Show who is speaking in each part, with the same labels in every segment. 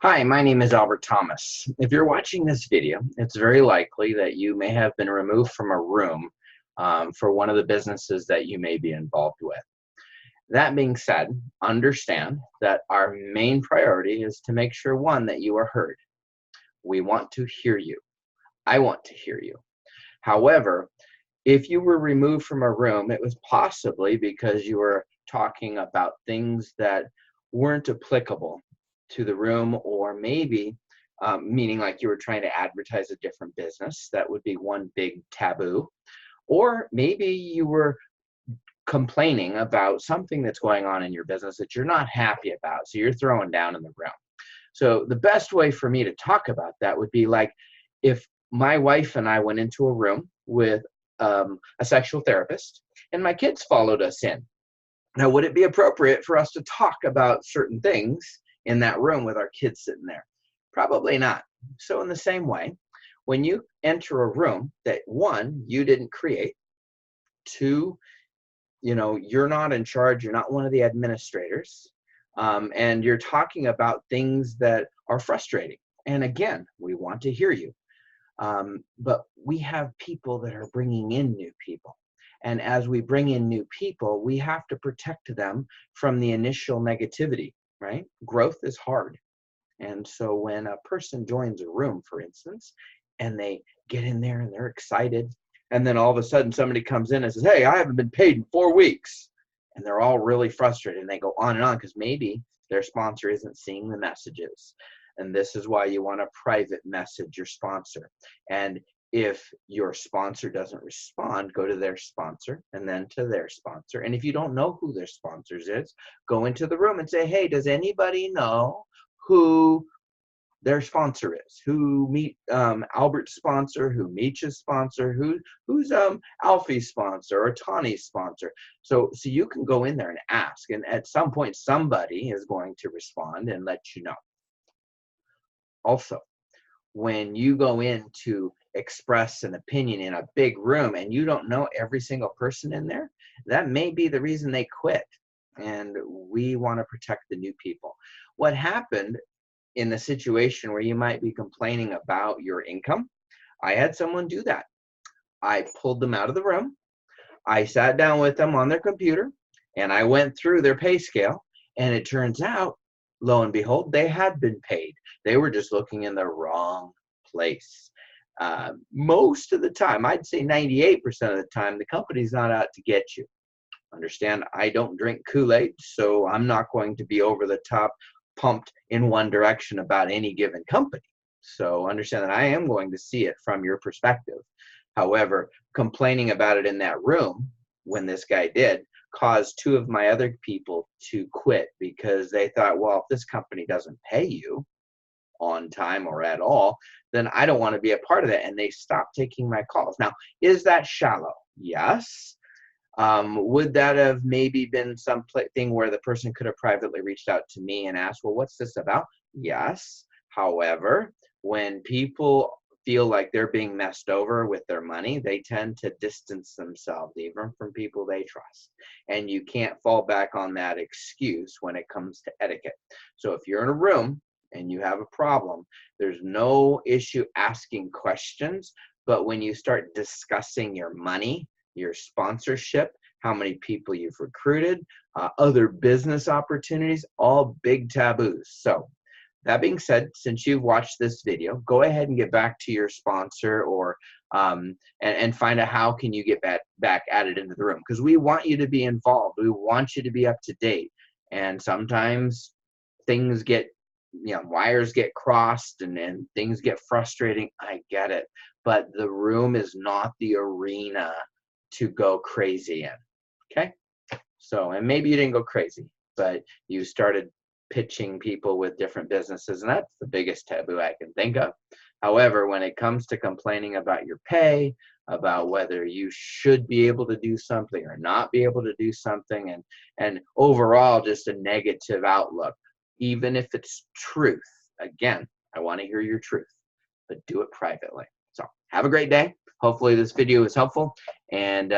Speaker 1: Hi, my name is Albert Thomas. If you're watching this video, it's very likely that you may have been removed from a room for one of the businesses that you may be involved with. That being said, understand that our main priority is to make sure, one, that you are heard. We want to hear you. I want to hear you. However, if you were removed from a room, it was possibly because you were talking about things that weren't applicable to the room, or maybe meaning like you were trying to advertise a different business. That would be one big taboo. Or maybe you were complaining about something that's going on in your business that you're not happy about, so you're throwing down in the room. So the best way for me to talk about that would be like if my wife and I went into a room with a sexual therapist and my kids followed us in. Now, would it be appropriate for us to talk about certain things in that room with our kids sitting there? Probably not. So in the same way, when you enter a room that, one, you didn't create, two, you're not in charge, you're not one of the administrators, and you're talking about things that are frustrating. And again, we want to hear you. But we have people that are bringing in new people. And as we bring in new people, we have to protect them from the initial negativity, right? Growth is hard. And so when a person joins a room, for instance, and they get in there and they're excited, and then all of a sudden somebody comes in and says, "Hey, I haven't been paid in 4 weeks." And they're all really frustrated and they go on and on because maybe their sponsor isn't seeing the messages. And this is why you want to private message your sponsor. And if your sponsor doesn't respond, go to their sponsor and then to their sponsor. And if you don't know who their sponsors is, go into the room and say, "Hey, does anybody know who their sponsor is? Who Albert's sponsor, who Meech's sponsor, who's Alfie's sponsor or Tawny's sponsor?" So you can go in there and ask, and at some point somebody is going to respond and let you know. Also, when you go in to express an opinion in a big room and you don't know every single person in there, that may be the reason they quit. And we want to protect the new people. What happened in the situation where you might be complaining about your income, I had someone do that. I pulled them out of the room. I sat down with them on their computer and I went through their pay scale. And it turns out, lo and behold, they had been paid. They were just looking in the wrong place. Most of the time, I'd say 98% of the time, the company's not out to get you. Understand, I don't drink Kool-Aid, so I'm not going to be over the top pumped in one direction about any given company. So understand that I am going to see it from your perspective. However, complaining about it in that room when this guy did caused two of my other people to quit because they thought, well, if this company doesn't pay you on time or at all, then I don't want to be a part of that. And they stopped taking my calls. Now, is that shallow? Yes. Would that have maybe been thing where the person could have privately reached out to me and asked, well, what's this about? Yes. However, when people feel like they're being messed over with their money, they tend to distance themselves even from people they trust. And you can't fall back on that excuse when it comes to etiquette. So if you're in a room and you have a problem, there's no issue asking questions. But when you start discussing your money, your sponsorship, how many people you've recruited, other business opportunities, all big taboos. So that being said, since you've watched this video, go ahead and get back to your sponsor or and find out how can you get back added into the room, because we want you to be involved. We want you to be up to date. And sometimes things get, wires get crossed and things get frustrating. I get it. But the room is not the arena to go crazy in. Okay? So, and maybe you didn't go crazy, but you started pitching people with different businesses, and that's the biggest taboo I can think of. However, when it comes to complaining about your pay, about whether you should be able to do something or not be able to do something, and overall just a negative outlook, even if it's truth, again, I want to hear your truth, but do it privately. So have a great day. Hopefully this video is helpful, and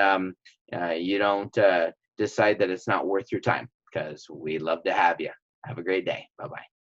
Speaker 1: you don't decide that it's not worth your time, because we love to have you. Have a great day. Bye-bye.